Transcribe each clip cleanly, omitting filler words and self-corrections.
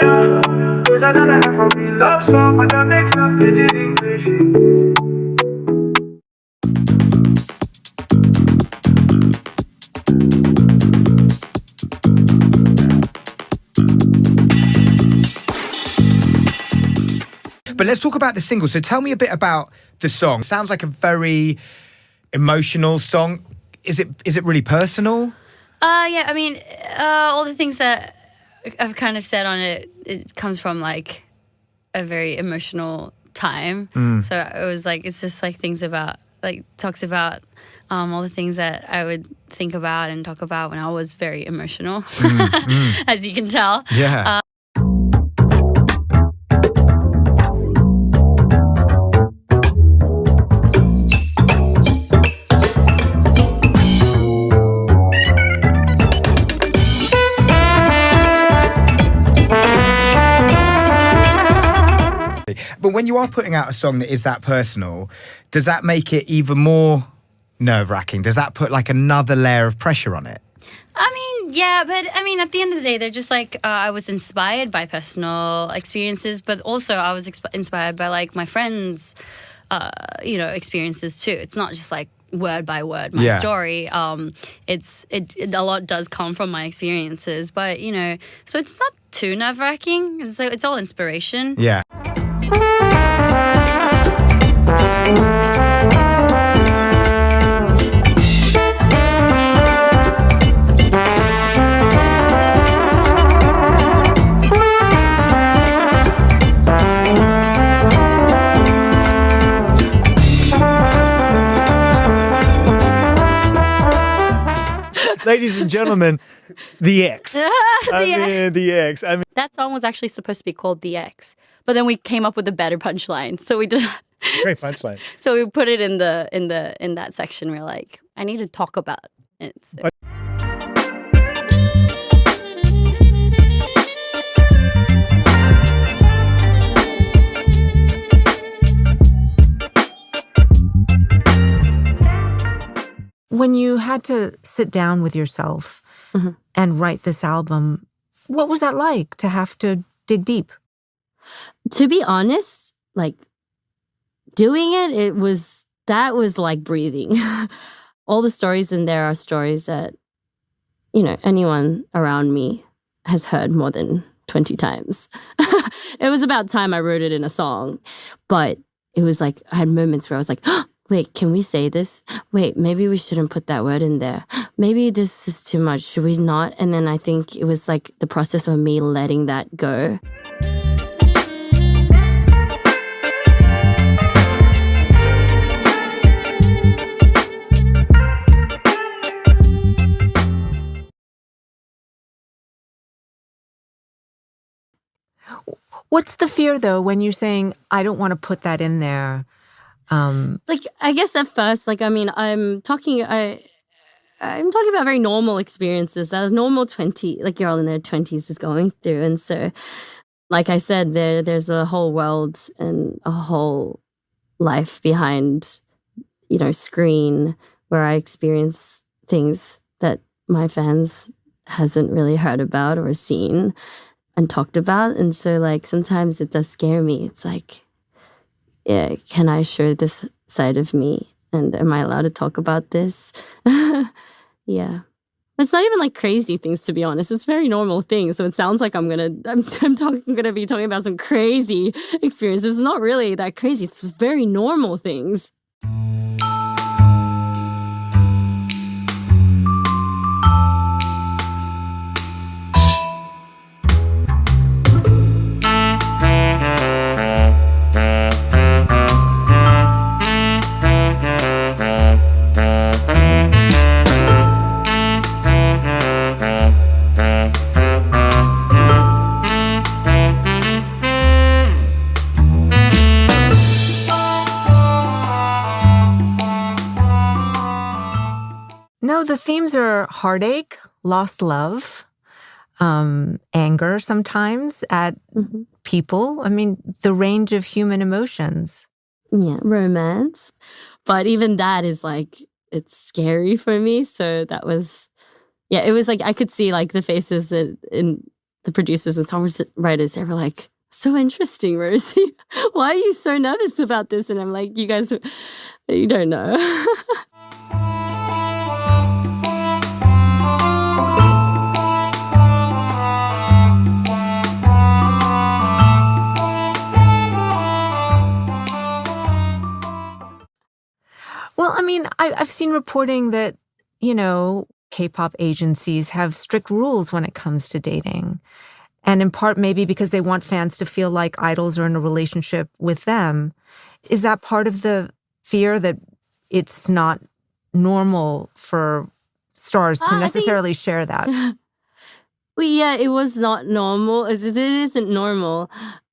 yeah. Cause I don't have for me love song, but that makes up pidgin English. But let's talk about the single. So tell me a bit about the song. Sounds like a very emotional song. Is it really personal? Yeah, I mean, all the things that I've kind of said on it, it comes from like a very emotional time. So it was like, it's just like things about, like talks about all the things that I would think about and talk about when I was very emotional, as you can tell. Yeah. But when you are putting out a song that is that personal, does that make it even more nerve-wracking? Does that put like another layer of pressure on it? I mean, yeah, but I mean, at the end of the day, they're just like, I was inspired by personal experiences, but also I was inspired by like my friends, experiences too. It's not just like word by word my story. It a lot does come from my experiences, but so it's not too nerve-wracking. So it's all inspiration. Yeah. Ladies and gentlemen, The X. The X. I mean, that song was actually supposed to be called The X, but then we came up with a better punchline. So we did. great punchline. So we put it in that section. We're like, I need to talk about it. So. When you had to sit down with yourself and write this album, what was that like to have to dig deep? To be honest, like doing it was like breathing. All the stories in there are stories that, anyone around me has heard more than 20 times. It was about time I wrote it in a song, but it was like I had moments where I was like, wait, can we say this? Wait, maybe we shouldn't put that word in there. Maybe this is too much. Should we not? And then I think it was like the process of me letting that go. What's the fear, though, when you're saying, I don't want to put that in there? Like, I guess at first, like, I mean, I'm talking about very normal experiences that a normal girl in their 20s is going through. And so, like I said, there's a whole world and a whole life behind, screen where I experience things that my fans hasn't really heard about or seen and talked about. And so, like, sometimes it does scare me. It's like, yeah, can I show this side of me? And am I allowed to talk about this? Yeah. It's not even like crazy things, to be honest. It's very normal things. So it sounds like I'm gonna be talking about some crazy experiences. It's not really that crazy. It's just very normal things. No, the themes are heartache, lost love, anger sometimes at people. I mean, the range of human emotions. Yeah, romance. But even that is like, it's scary for me. So that was, it was like, I could see like the faces in the producers and songwriters, they were like, so interesting, Rosie. Why are you so nervous about this? And I'm like, you guys, you don't know. Well, I mean, I've seen reporting that, K-pop agencies have strict rules when it comes to dating. And in part, maybe because they want fans to feel like idols are in a relationship with them. Is that part of the fear that it's not normal for stars to necessarily share that? Well, yeah, it was not normal. It isn't normal.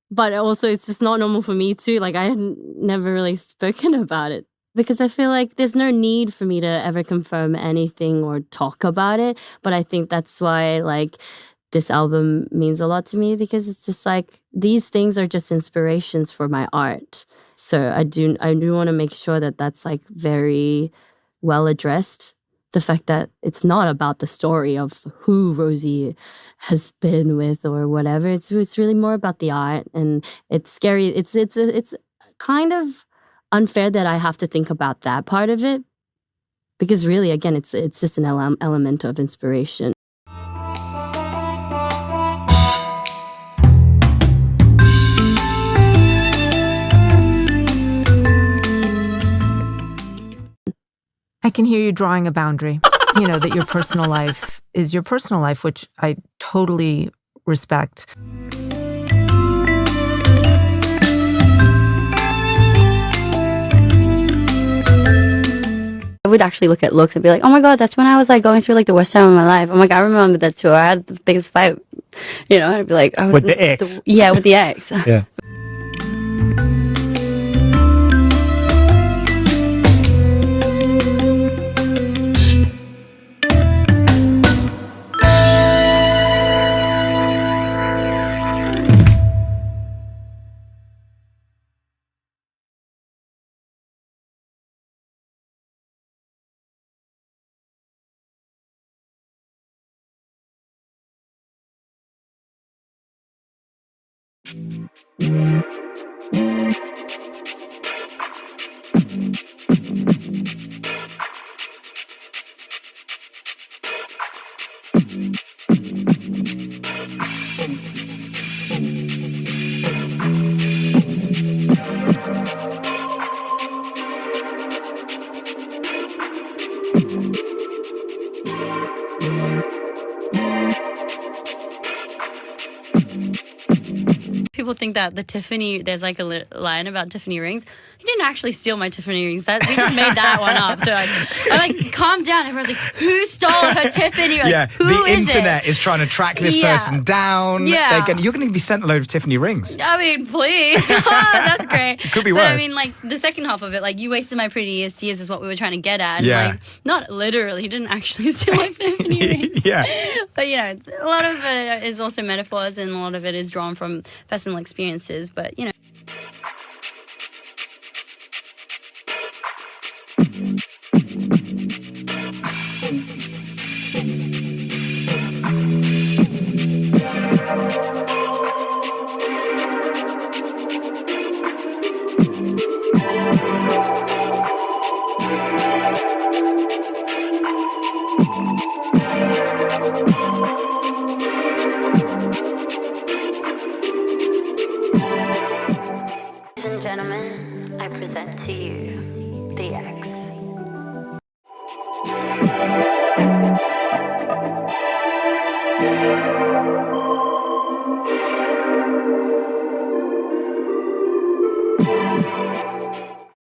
But also, it's just not normal for me too. Like, I had never really spoken about it. Because I feel like there's no need for me to ever confirm anything or talk about it. But I think that's why, like, this album means a lot to me, because it's just like these things are just inspirations for my art. So I do want to make sure that that's like very well addressed. The fact that it's not about the story of who Rosie has been with or whatever. It's really more about the art, and it's scary. It's kind of unfair that I have to think about that part of it, because really, again, it's just an element of inspiration. I can hear you drawing a boundary, that your personal life is your personal life, which I totally respect. I would actually look at looks and be like, oh my God, that's when I was like going through like the worst time of my life. Oh my God, I remember that too. I had the biggest fight, I'd be like, I was With the ex. yeah, with the ex. Yeah. People think that there's like a line about Tiffany rings. He didn't actually steal my Tiffany rings. We just made that one up. So I'm like, calm down. Everyone's like, who stole her Tiffany? Like, Yeah, who the is internet it? is trying to track this person down. Yeah. You're going to be sent a load of Tiffany rings. I mean, please. That's great. It could be But worse. I mean, like, the second half of it, like, you wasted my prettiest years is what we were trying to get at. And, Yeah. like, not literally. He didn't actually steal my Tiffany rings. Yeah. But, a lot of it is also metaphors, and a lot of it is drawn from personal experiences. But, Ladies and gentlemen, I present to you the X.